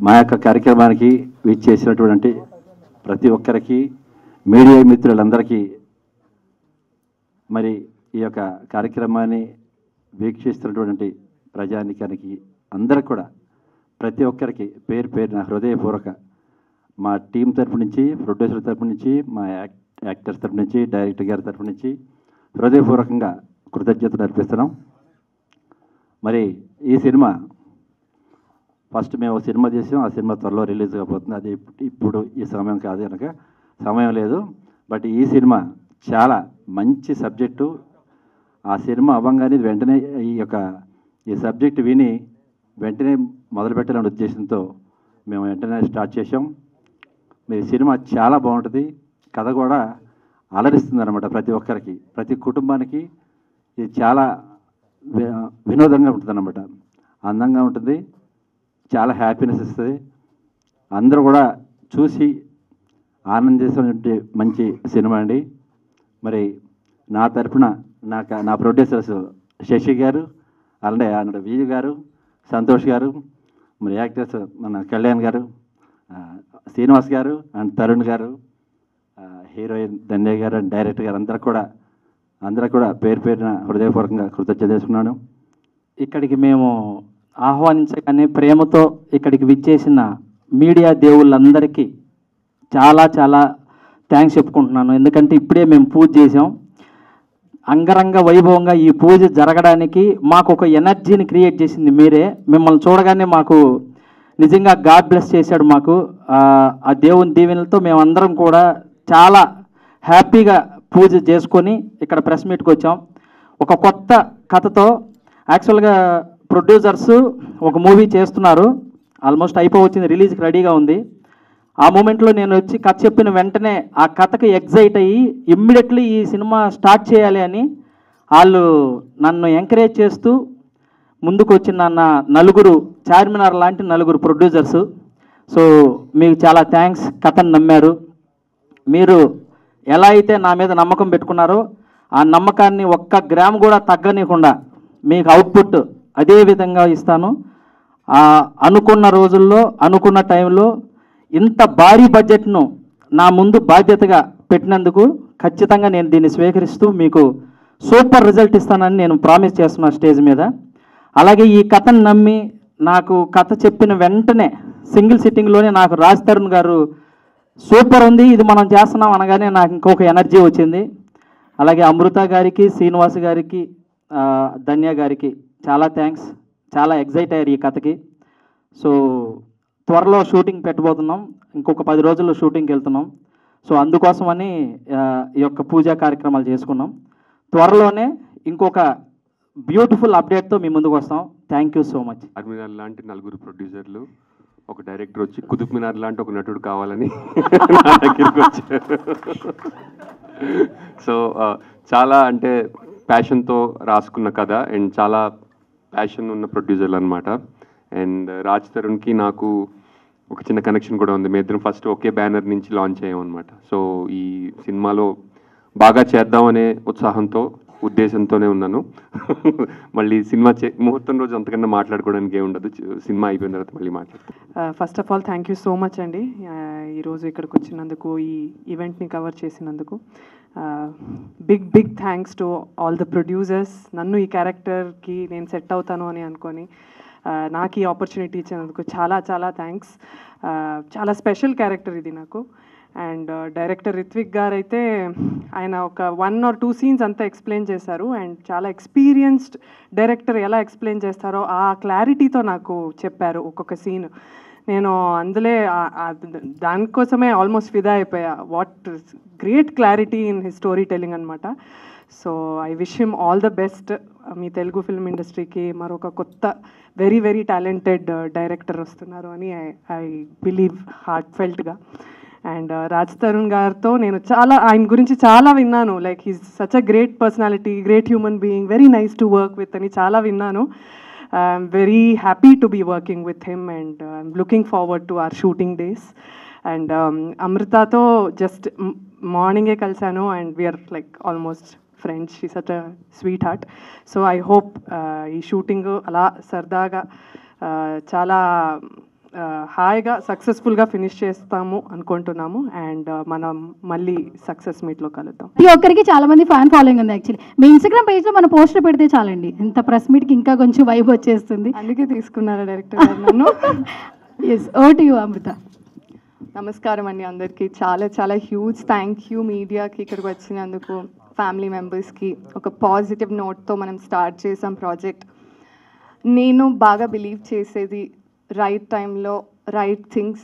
మా యొక్క కార్యక్రమానికి విచ్చేసినటువంటి ప్రతి ఒక్కరికి, మీడియా మిత్రులందరికీ, మరి ఈ యొక్క కార్యక్రమాన్ని వీక్షిస్తున్నటువంటి ప్రజానికానికి అందరికి కూడా ప్రతి ఒక్కరికి పేరు పేరున హృదయపూర్వక మా టీం తరపు నుంచి, ప్రొడ్యూసర్ తరపు నుంచి, మా యాక్టర్స్ తరపు నుంచి, డైరెక్టర్ గారి తరపు నుంచి హృదయపూర్వకంగా కృతజ్ఞతలు అర్పిస్తున్నాం. మరి ఈ సినిమా ఫస్ట్ మేము సినిమా చేసాం, ఆ సినిమా త్వరలో రిలీజ్ కాబోతుంది. అది ఇప్పుడు ఈ సమయం కాదు కనుక సమయం లేదు. బట్ ఈ సినిమా చాలా మంచి సబ్జెక్టు. ఆ సినిమా అవ్వగానే వెంటనే ఈ సబ్జెక్ట్ విని వెంటనే మొదలుపెట్టాలనే ఉద్దేశంతో మేము వెంటనే స్టార్ట్ చేసాం. మీ సినిమా చాలా బాగుంటుంది, కథ కూడా అలరిస్తుంది అనమాట. ప్రతి ఒక్కరికి, ప్రతి కుటుంబానికి ఇది చాలా వినోదంగా ఉంటుంది అన్నమాట. అందంగా ఉంటుంది, చాలా హ్యాపీనెస్ ఇస్తుంది. అందరూ కూడా చూసి ఆనందించేటువంటి మంచి సినిమా అండి. మరి నా తరఫున నా ప్రొడ్యూసర్స్ శశి గారు, అలానే అన్న విజయ్ గారు, సంతోష్ గారు, మరి యాక్టర్స్ మన కళ్యాణ్ గారు, శ్రీనివాస్ గారు అండ్ తరుణ్ గారు, హీరోయిన్ ధన్య గారు అండ్ డైరెక్టర్ గారు అందరూ కూడా పేరు పేరున హృదయపూర్వకంగా కృతజ్ఞత చేసుకున్నాను. ఇక్కడికి మేము ఆహ్వానించగానే ప్రేమతో ఇక్కడికి విచ్చేసిన మీడియా దేవుళ్ళందరికీ చాలా చాలా థ్యాంక్స్ చెప్పుకుంటున్నాను. ఎందుకంటే ఇప్పుడే మేము పూజ చేసాం. అంగరంగ వైభవంగా ఈ పూజ జరగడానికి మాకు ఒక ఎనర్జీని క్రియేట్ చేసింది మీరే. మిమ్మల్ని చూడగానే మాకు నిజంగా గాడ్ బ్లెస్ చేశాడు. మాకు ఆ దేవుని దీవెనలతో మేమందరం కూడా చాలా హ్యాపీగా పూజ చేసుకొని ఇక్కడ ప్రెస్ మీట్కి వచ్చాం. ఒక కొత్త కథతో. యాక్చువల్గా ప్రొడ్యూసర్స్ ఒక మూవీ చేస్తున్నారు, ఆల్మోస్ట్ అయిపోవచ్చింది, రిలీజ్కి రెడీగా ఉంది. ఆ మూమెంట్లో నేను వచ్చి కథ చెప్పిన వెంటనే ఆ కథకి ఎగ్జైట్ అయ్యి ఇమ్మీడియట్లీ ఈ సినిమా స్టార్ట్ చేయాలి అని వాళ్ళు నన్ను ఎంకరేజ్ చేస్తూ ముందుకు వచ్చిన నలుగురు, చార్మినార్ లాంటి నలుగురు ప్రొడ్యూసర్స్. సో మీకు చాలా థ్యాంక్స్. కథను నమ్మారు. మీరు ఎలా అయితే నా మీద నమ్మకం పెట్టుకున్నారో ఆ నమ్మకాన్ని ఒక్క గ్రామ్ కూడా తగ్గనీయకుండా మీకు అవుట్పుట్ అదే విధంగా ఇస్తాను. అనుకున్న రోజుల్లో, అనుకున్న టైంలో ఇంత భారీ బడ్జెట్ను నా ముందు బాధ్యతగా పెట్టినందుకు ఖచ్చితంగా నేను దీన్ని స్వీకరిస్తూ మీకు సూపర్ రిజల్ట్ ఇస్తానని నేను ప్రామిస్ చేస్తున్నాను స్టేజ్ మీద. అలాగే ఈ కథను నమ్మి నాకు కథ చెప్పిన వెంటనే సింగిల్ సిట్టింగ్లోనే నాకు రాజ్ తరుణ్ గారు సూపర్ ఉంది, ఇది మనం చేస్తున్నాం అనగానే నాకు ఇంకొక ఎనర్జీ వచ్చింది. అలాగే అమృత గారికి, శ్రీనివాస్ గారికి, ధన్య గారికి చాలా థ్యాంక్స్. చాలా ఎగ్జైట్ అయ్యారు ఈ కథకి. సో త్వరలో షూటింగ్ పెట్టబోతున్నాం, ఇంకొక 10 రోజుల్లో షూటింగ్కి వెళ్తున్నాం. సో అందుకోసమని ఈ యొక్క పూజా కార్యక్రమాలు చేసుకున్నాం. త్వరలోనే ఇంకొక బ్యూటిఫుల్ అప్డేట్తో మీ ముందుకు వస్తాం. Thank you so much. Charminar లాంటి నలుగురు ప్రొడ్యూసర్లు, ఒక డైరెక్టర్ వచ్చి కుతుబ్ మినార్ లాంటి ఒక నటుడు కావాలని నా దగ్గరికి వచ్చారు. సో చాలా అంటే ప్యాషన్తో రాసుకున్న కథ అండ్ చాలా ప్యాషన్ ఉన్న ప్రొడ్యూసర్లు అనమాట. అండ్ రాజ్ తరుణ్కి నాకు ఒక చిన్న కనెక్షన్ కూడా ఉంది. మేము ఇద్దరం ఫస్ట్ ఒకే బ్యానర్ నుంచి లాంచ్ అయ్యాం అనమాట. సో ఈ సినిమాలో బాగా చేద్దామనే ఉద్దేశంతోనే ఉన్నాను. మళ్ళీ సినిమా ముహూర్తం రోజు అంతకన్నా మాట్లాడుకోవడానికి ఏముండదు, సినిమా అయిపోయిన తర్వాత మళ్ళీ మాట్లాడతాం. First of all thank you so much అండి, ఈరోజు ఇక్కడికి వచ్చినందుకు, ఈ ఈవెంట్ని కవర్ చేసినందుకు. Big thanks to all the producers. నన్ను ఈ క్యారెక్టర్కి నేను సెట్ అవుతాను అని అనుకొని నాకు ఈ ఆపర్చునిటీ ఇచ్చినందుకు చాలా చాలా థ్యాంక్స్. చాలా స్పెషల్ క్యారెక్టర్ ఇది నాకు. అండ్ డైరెక్టర్ రిత్విక్ గారు అయితే ఆయన ఒక 1 or 2 సీన్స్ అంతా ఎక్స్ప్లెయిన్ చేశారు. అండ్ చాలా ఎక్స్పీరియన్స్డ్ డైరెక్టర్ ఎలా ఎక్స్ప్లెయిన్ చేస్తారో ఆ క్లారిటీతో నాకు చెప్పారు ఒక్కొక్క సీన్. నేను అందులో దానికోసమే ఆల్మోస్ట్ ఫిదా అయిపోయా. What great clarity in his story telling అనమాట. So I wish him all the best. మీ తెలుగు ఫిల్మ్ ఇండస్ట్రీకి మరొక కొత్త వెరీ టాలెంటెడ్ డైరెక్టర్ వస్తున్నారు అని ఐ బిలీవ్ హార్ట్ ఫెల్ట్గా. అండ్ రాజ్ తరుణ్ గారితో నేను ఆయన గురించి చాలా విన్నాను. Like he's such a great personality, great human being, very nice to work with అని చాలా విన్నాను. I'm very happy to be working with him and I'm looking forward to our shooting days. And అమృతతో just మార్నింగే కలిశాను and we're like almost friends. She such a sweet heart. So I hope ఈ shooting అలా సరదాగా చాలా హాయిగా సక్సెస్ఫుల్గా finish చేస్తాము అనుకుంటున్నాము. అండ్ మనం మళ్ళీ సక్సెస్ మీట్లో కలుద్దాం. ప్రతి ఒక్కరికి చాలా మంది ఫ్యాన్ ఫాలోయింగ్ ఉంది. యాక్చువల్లీ మీ ఇన్స్టాగ్రామ్ పేజ్లో మన పోస్టర్ పెడితే చాలండి, ఇంత ప్రెస్ మీట్కి ఇంకా కొంచెం వైబ్ వచ్చేస్తుంది. అందుకే తీసుకున్నారా డైరెక్టర్ గారు నన్ను? ఎస్, ఓవర్ టు యు అమృత. నమస్కారం అండి అందరికీ. చాలా చాలా హ్యూజ్ థ్యాంక్ యూ మీడియాకి ఇక్కడికి వచ్చినందుకు, ఫ్యామిలీ మెంబర్స్కి. ఒక పాజిటివ్ నోట్తో మనం స్టార్ట్ చేసాం ప్రాజెక్ట్. నేను బాగా బిలీవ్ చేసేది రైట్ టైంలో రైట్ థింగ్స్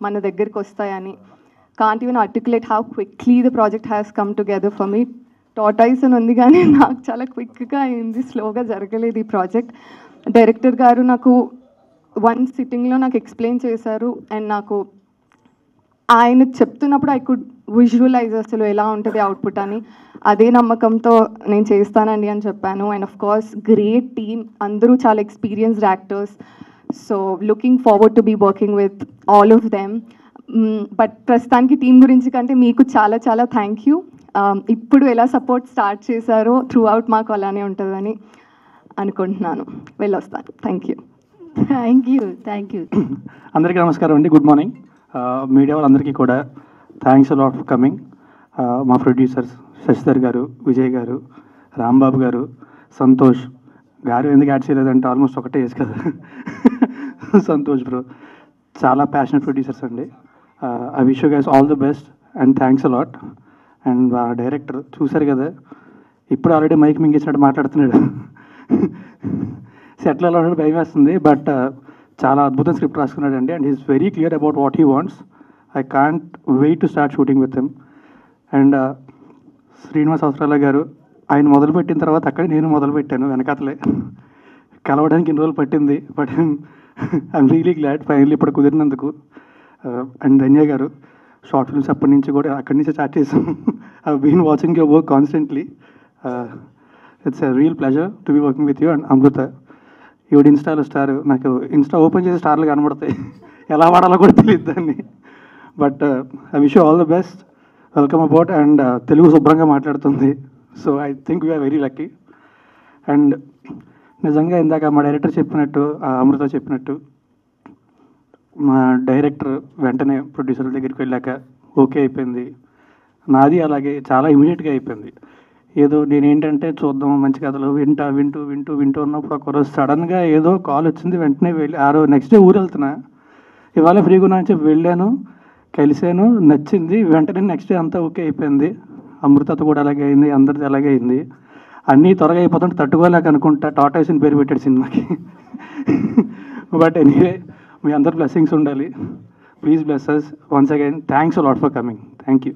మన దగ్గరికి వస్తాయని. Can't even articulate how quickly the project has come together for me. Tortoise అని ఉంది కానీ నాకు చాలా క్విక్గా అయింది, స్లోగా జరగలేదు ఈ ప్రాజెక్ట్. డైరెక్టర్ గారు నాకు వన్ సిట్టింగ్లో నాకు ఎక్స్ప్లెయిన్ చేశారు. అండ్ నాకు ఆయన చెప్తున్నప్పుడు ఐ కుడ్ విజువలైజ్ అసలు ఎలా ఉంటుంది అవుట్పుట్ అని. అదే నమ్మకంతో నేను చేస్తానండి అని చెప్పాను. And of course great team, అందరూ చాలా experienced actors. So looking forward to be working with all of them. But ప్రస్తుతానికి టీం గురించి కంటే మీకు చాలా చాలా థ్యాంక్ యూ. ఇప్పుడు ఎలా సపోర్ట్ స్టార్ట్ చేశారో త్రూ అవుట్ మాకు అలానే ఉంటుందని అనుకుంటున్నాను. వెళ్ళొస్తాను. Thank you. Thank you. అందరికీ నమస్కారం అండి, గుడ్ మార్నింగ్. మీడియా వాళ్ళందరికీ కూడా థ్యాంక్స్ లాట్ ఫర్ కమింగ్. మా ప్రొడ్యూసర్స్ శశిధర్ గారు, విజయ్ గారు, రాంబాబు గారు, సంతోష్ గారు ఎందుకు యాడ్ చేయలేదంటే ఆల్మోస్ట్ ఒకటే వేసి కదా. సంతోష్ బ్రో చాలా ప్యాషనెట్ ప్రొడ్యూసర్స్ అండి. I wish you guys all the best and thanks lot. And director చూశారు కదా, ఇప్పుడు ఆల్రెడీ మైక్ మింగేసినట్టు మాట్లాడుతున్నాడు. సెట్లలో ఉండడం భయం వేస్తుంది, బట్ చాలా అద్భుతం స్క్రిప్ట్ రాసుకున్నాడండి. And is very clear about what he wants. I can't wait to start shooting with him. And Srinivas Avasarala గారు, ఆయన మొదలుపెట్టిన తర్వాత అక్కడే నేను మొదలుపెట్టాను వెనకాతలే. కలవడానికి ఇన్ని రోజులు పట్టింది, but I'm really glad finally ఇప్పుడు కుదిరినందుకు. అండ్ ధన్య గారు, షార్ట్ ఫిల్మ్స్ అప్పటి నుంచి కూడా అక్కడి నుంచి స్టార్ట్ చేసాం. I been watching your work constantly. It's a real pleasure to be working with you. And Amrita, ఈవిడ ఇన్స్టాలో స్టార్, నాకు ఇన్స్టా ఓపెన్ చేసి స్టార్లు కనబడతాయి, ఎలా వాడాలో కూడా తెలియదు దాన్ని. But I wish you all the best, welcome about. And Telugu శుభ్రంగా మాట్లాడుతుంది, so I think we are very lucky. And నిజంగా ఇందాక మా డైరెక్టర్ చెప్పినట్టు, అమృత చెప్పినట్టు, మా డైరెక్టర్ వెంటనే ప్రొడ్యూసర్ దగ్గరికి వెళ్ళాక ఓకే అయిపోయింది. నాది అలాగే చాలా ఇమీడియట్గా అయిపోయింది. ఏదో నేనేంటంటే చూద్దాం మంచి కథలు వింటూ ఉన్నప్పుడు ఒకరోజు సడన్గా ఏదో కాల్ వచ్చింది, వెంటనే వెళ్ళి నెక్స్ట్ డే ఊరు వెళ్తున్నా, ఇవాళ ఫ్రీగా ఉన్నా అని చెప్పి వెళ్ళాను, కలిసాను, నచ్చింది, వెంటనే నెక్స్ట్ డే అంతా ఓకే అయిపోయింది. అమృతతో కూడా అలాగే అయింది, అందరిది అలాగే అయింది. అన్నీ త్వరగా అయిపోతుంటే తట్టుకోలేక అనుకుంటా టాటాయిస్ని పేరు పెట్టాడు సినిమాకి. బట్ ఎనీవే, మీ అందరు బ్లెస్సింగ్స్ ఉండాలి. Please bless us once again. Thanks a lot for coming. Thank you.